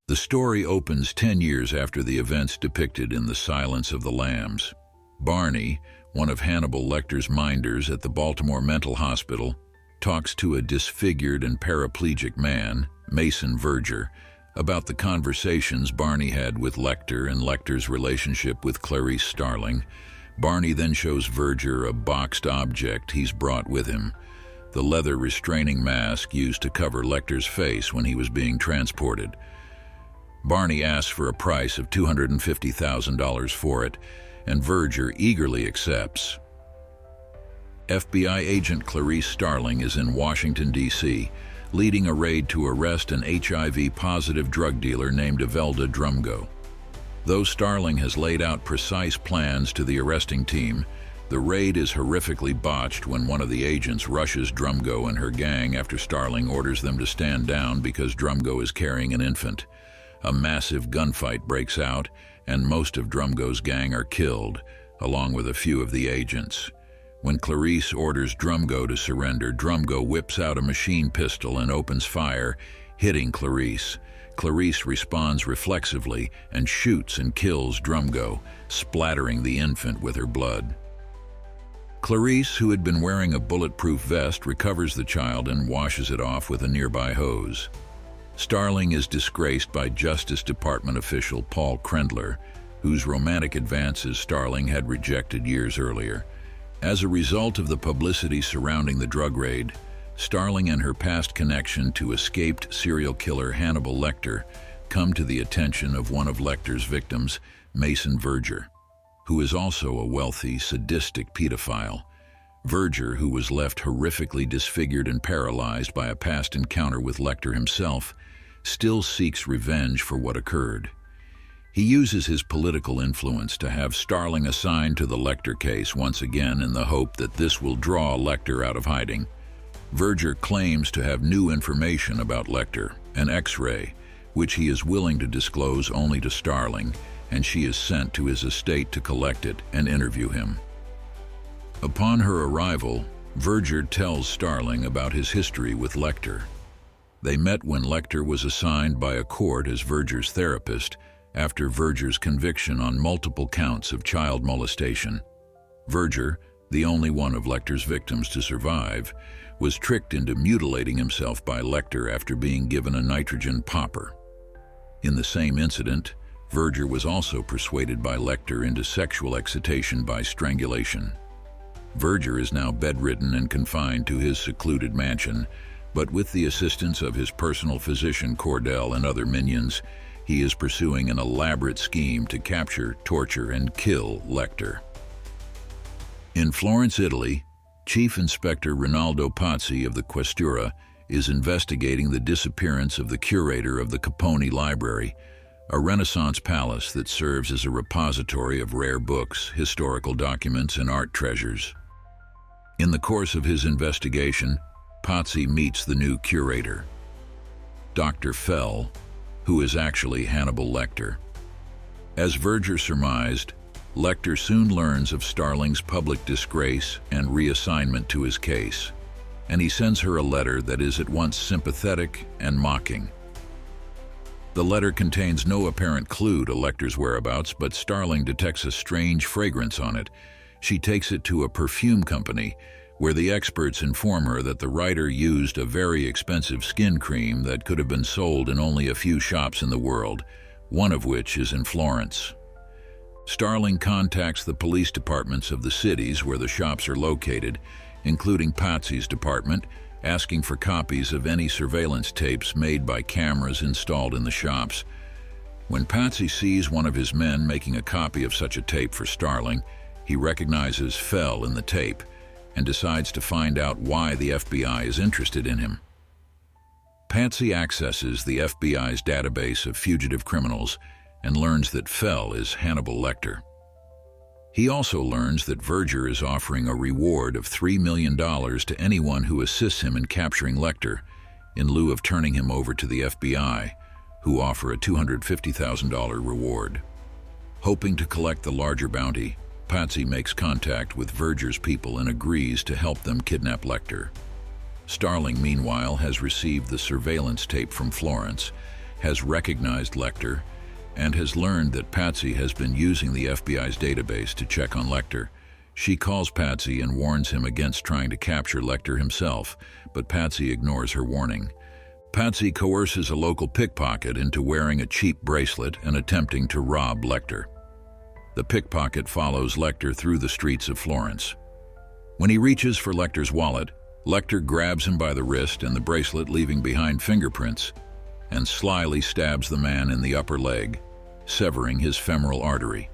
The story opens 10 years after the events depicted in The Silence of the Lambs. Barney, one of Hannibal Lecter's minders at the Baltimore Mental Hospital, talks to a disfigured and paraplegic man, Mason Verger, about the conversations Barney had with Lecter and Lecter's relationship with Clarice Starling. Barney then shows Verger a boxed object he's brought with him, the leather restraining mask used to cover Lecter's face when he was being transported. Barney asks for a price of $250,000 for it, and Verger eagerly accepts. FBI agent Clarice Starling is in Washington, D.C., leading a raid to arrest an HIV-positive drug dealer named Imelda Drumgo. Though Starling has laid out precise plans to the arresting team, the raid is horrifically botched when one of the agents rushes Drumgo and her gang after Starling orders them to stand down because Drumgo is carrying an infant. A massive gunfight breaks out, and most of Drumgo's gang are killed, along with a few of the agents. When Clarice orders Drumgo to surrender, Drumgo whips out a machine pistol and opens fire, hitting Clarice. Clarice responds reflexively and shoots and kills Drumgo, splattering the infant with her blood. Clarice, who had been wearing a bulletproof vest, recovers the child and washes it off with a nearby hose. Starling is disgraced by Justice Department official Paul Krendler, whose romantic advances Starling had rejected years earlier. As a result of the publicity surrounding the drug raid, Starling and her past connection to escaped serial killer Hannibal Lecter come to the attention of one of Lecter's victims, Mason Verger, who is also a wealthy, sadistic pedophile. Verger, who was left horrifically disfigured and paralyzed by a past encounter with Lecter himself, still seeks revenge for what occurred. He uses his political influence to have Starling assigned to the Lecter case once again in the hope that this will draw Lecter out of hiding. Verger claims to have new information about Lecter, an X-ray, which he is willing to disclose only to Starling, and she is sent to his estate to collect it and interview him. Upon her arrival, Verger tells Starling about his history with Lecter. They met when Lecter was assigned by a court as Verger's therapist after Verger's conviction on multiple counts of child molestation. Verger, the only one of Lecter's victims to survive, was tricked into mutilating himself by Lecter after being given a nitrogen popper. In the same incident, Verger was also persuaded by Lecter into sexual excitation by strangulation. Verger is now bedridden and confined to his secluded mansion, but with the assistance of his personal physician Cordell and other minions, he is pursuing an elaborate scheme to capture, torture, and kill Lecter. In Florence, Italy, Chief Inspector Rinaldo Pazzi of the Questura is investigating the disappearance of the curator of the Capone Library, a Renaissance palace that serves as a repository of rare books, historical documents, and art treasures. In the course of his investigation, Pazzi meets the new curator, Dr. Fell, who is actually Hannibal Lecter. As Verger surmised, Lecter soon learns of Starling's public disgrace and reassignment to his case, and he sends her a letter that is at once sympathetic and mocking. The letter contains no apparent clue to Lecter's whereabouts, but Starling detects a strange fragrance on it. She takes it to a perfume company, where the experts inform her that the writer used a very expensive skin cream that could have been sold in only a few shops in the world, one of which is in Florence. Starling contacts the police departments of the cities where the shops are located, including Pazzi's department, asking for copies of any surveillance tapes made by cameras installed in the shops. When Pazzi sees one of his men making a copy of such a tape for Starling, he recognizes Fell in the tape and decides to find out why the FBI is interested in him. Pazzi accesses the FBI's database of fugitive criminals and learns that Fell is Hannibal Lecter. He also learns that Verger is offering a reward of $3 million to anyone who assists him in capturing Lecter, in lieu of turning him over to the FBI, who offer a $250,000 reward. Hoping to collect the larger bounty, Pazzi makes contact with Verger's people and agrees to help them kidnap Lecter. Starling, meanwhile, has received the surveillance tape from Florence has recognized Lecter and has learned that Pazzi has been using the FBI's database to check on Lecter. She calls Pazzi and warns him against trying to capture Lecter himself, but Pazzi ignores her warning. Pazzi coerces a local pickpocket into wearing a cheap bracelet and attempting to rob Lecter. The pickpocket follows Lecter through the streets of Florence. When he reaches for Lecter's wallet, Lecter grabs him by the wrist and the bracelet, leaving behind fingerprints, and slyly stabs the man in the upper leg, severing his femoral artery.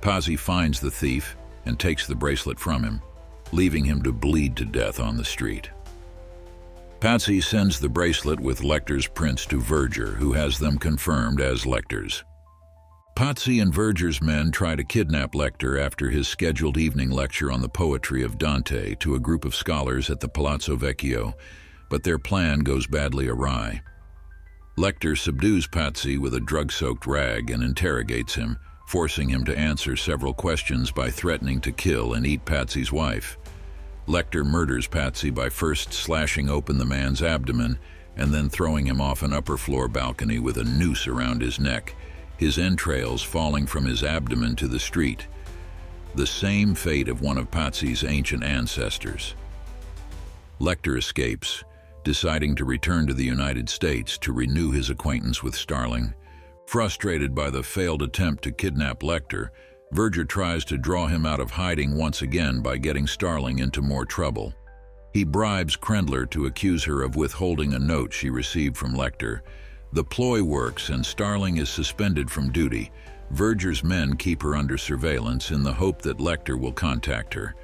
Pazzi finds the thief and takes the bracelet from him, leaving him to bleed to death on the street. Pazzi sends the bracelet with Lecter's prints to Verger, who has them confirmed as Lecter's. Pazzi and Verger's men try to kidnap Lecter after his scheduled evening lecture on the poetry of Dante to a group of scholars at the Palazzo Vecchio, but their plan goes badly awry. Lecter subdues Pazzi with a drug-soaked rag and interrogates him, forcing him to answer several questions by threatening to kill and eat Pazzi's wife. Lecter murders Pazzi by first slashing open the man's abdomen and then throwing him off an upper-floor balcony with a noose around his neck, his entrails falling from his abdomen to the street. The same fate of one of Pazzi's ancient ancestors. Lecter escapes, deciding to return to the United States to renew his acquaintance with Starling. Frustrated by the failed attempt to kidnap Lecter, Verger tries to draw him out of hiding once again by getting Starling into more trouble. He bribes Krendler to accuse her of withholding a note she received from Lecter. The ploy works and Starling is suspended from duty. Verger's men keep her under surveillance in the hope that Lecter will contact her.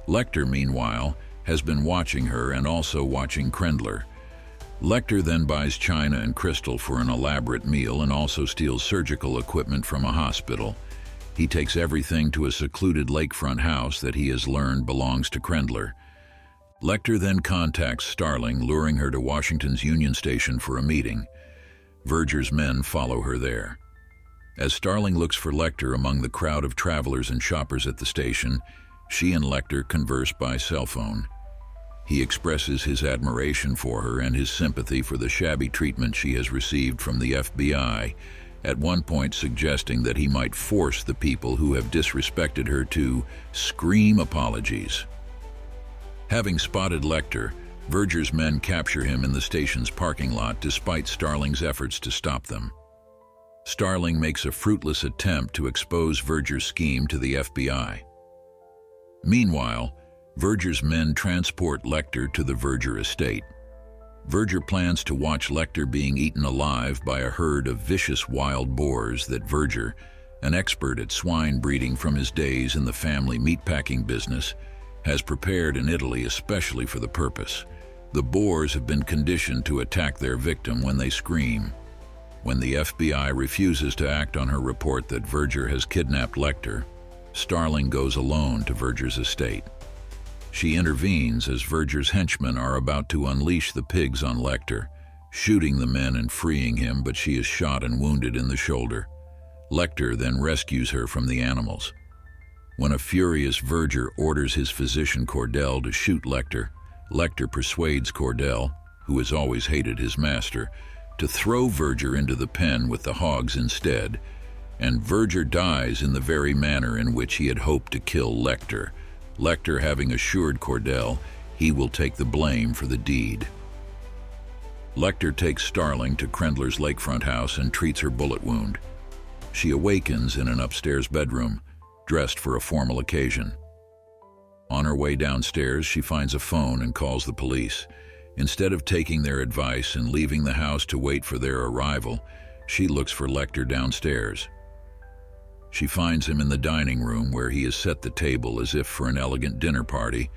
Lecter, meanwhile, has been watching her and also watching Krendler. Lecter then buys china and crystal for an elaborate meal and also steals surgical equipment from a hospital. He takes everything to a secluded lakefront house that he has learned belongs to Krendler. Lecter then contacts Starling, luring her to Washington's Union Station for a meeting. Verger's men follow her there. As Starling looks for Lecter among the crowd of travelers and shoppers at the station, she and Lecter converse by cell phone. He expresses his admiration for her and his sympathy for the shabby treatment she has received from the FBI, at one point suggesting that he might force the people who have disrespected her to scream apologies. Having spotted Lecter, Verger's men capture him in the station's parking lot despite Starling's efforts to stop them. Starling makes a fruitless attempt to expose Verger's scheme to the FBI. Meanwhile, Verger's men transport Lecter to the Verger estate. Verger plans to watch Lecter being eaten alive by a herd of vicious wild boars that Verger, an expert at swine breeding from his days in the family meatpacking business, has prepared in Italy especially for the purpose. The boars have been conditioned to attack their victim when they scream. When the FBI refuses to act on her report that Verger has kidnapped Lecter, Starling goes alone to Verger's estate. She intervenes as Verger's henchmen are about to unleash the pigs on Lecter, shooting the men and freeing him, but she is shot and wounded in the shoulder. Lecter then rescues her from the animals. When a furious Verger orders his physician Cordell to shoot Lecter, Lecter persuades Cordell, who has always hated his master, to throw Verger into the pen with the hogs instead, and Verger dies in the very manner in which he had hoped to kill Lecter, Lecter having assured Cordell he will take the blame for the deed. Lecter takes Starling to Krendler's lakefront house and treats her bullet wound. She awakens in an upstairs bedroom, dressed for a formal occasion. On her way downstairs, she finds a phone and calls the police. Instead of taking their advice and leaving the house to wait for their arrival, she looks for Lecter downstairs. She finds him in the dining room where he has set the table as if for an elegant dinner party,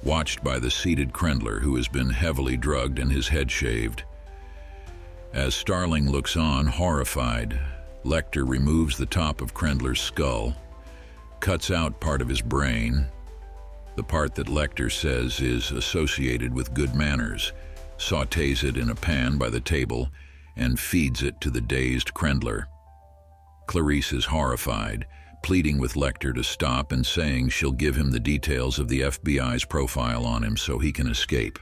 watched by the seated Krendler, who has been heavily drugged and his head shaved. As Starling looks on, horrified, Lecter removes the top of Krendler's skull, cuts out part of his brain, the part that Lecter says is associated with good manners, sautés it in a pan by the table, and feeds it to the dazed Krendler. Clarice is horrified, pleading with Lecter to stop and saying she'll give him the details of the FBI's profile on him so he can escape.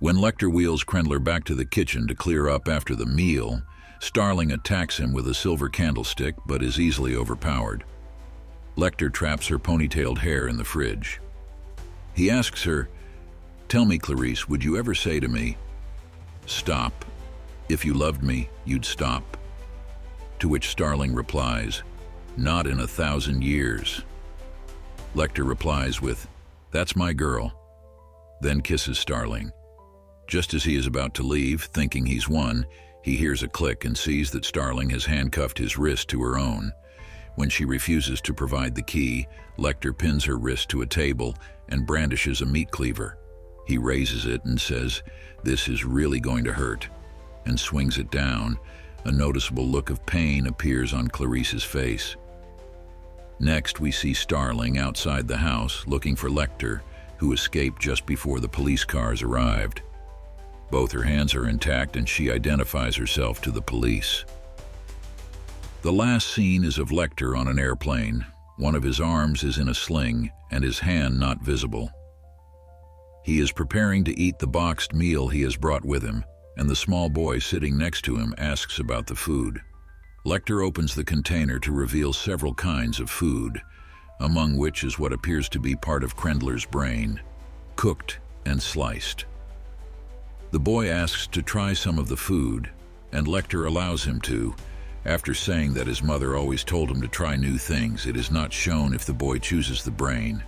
When Lecter wheels Krendler back to the kitchen to clear up after the meal, Starling attacks him with a silver candlestick but is easily overpowered. Lecter traps her ponytailed hair in the fridge. He asks her, "Tell me, Clarice, would you ever say to me, 'Stop. If you loved me, you'd stop'?" To which Starling replies, "Not in 1,000 years." Lecter replies with, "That's my girl," then kisses Starling. Just as he is about to leave, thinking he's won, he hears a click and sees that Starling has handcuffed his wrist to her own. When she refuses to provide the key, Lecter pins her wrist to a table and brandishes a meat cleaver. He raises it and says, "This is really going to hurt," and swings it down. A noticeable look of pain appears on Clarice's face. Next, we see Starling outside the house looking for Lecter, who escaped just before the police cars arrived. Both her hands are intact and she identifies herself to the police. The last scene is of Lecter on an airplane. One of his arms is in a sling and his hand not visible. He is preparing to eat the boxed meal he has brought with him, and the small boy sitting next to him asks about the food. Lecter opens the container to reveal several kinds of food, among which is what appears to be part of Krendler's brain, cooked and sliced. The boy asks to try some of the food, and Lecter allows him to. After saying that his mother always told him to try new things, it is not shown if the boy chooses the brain.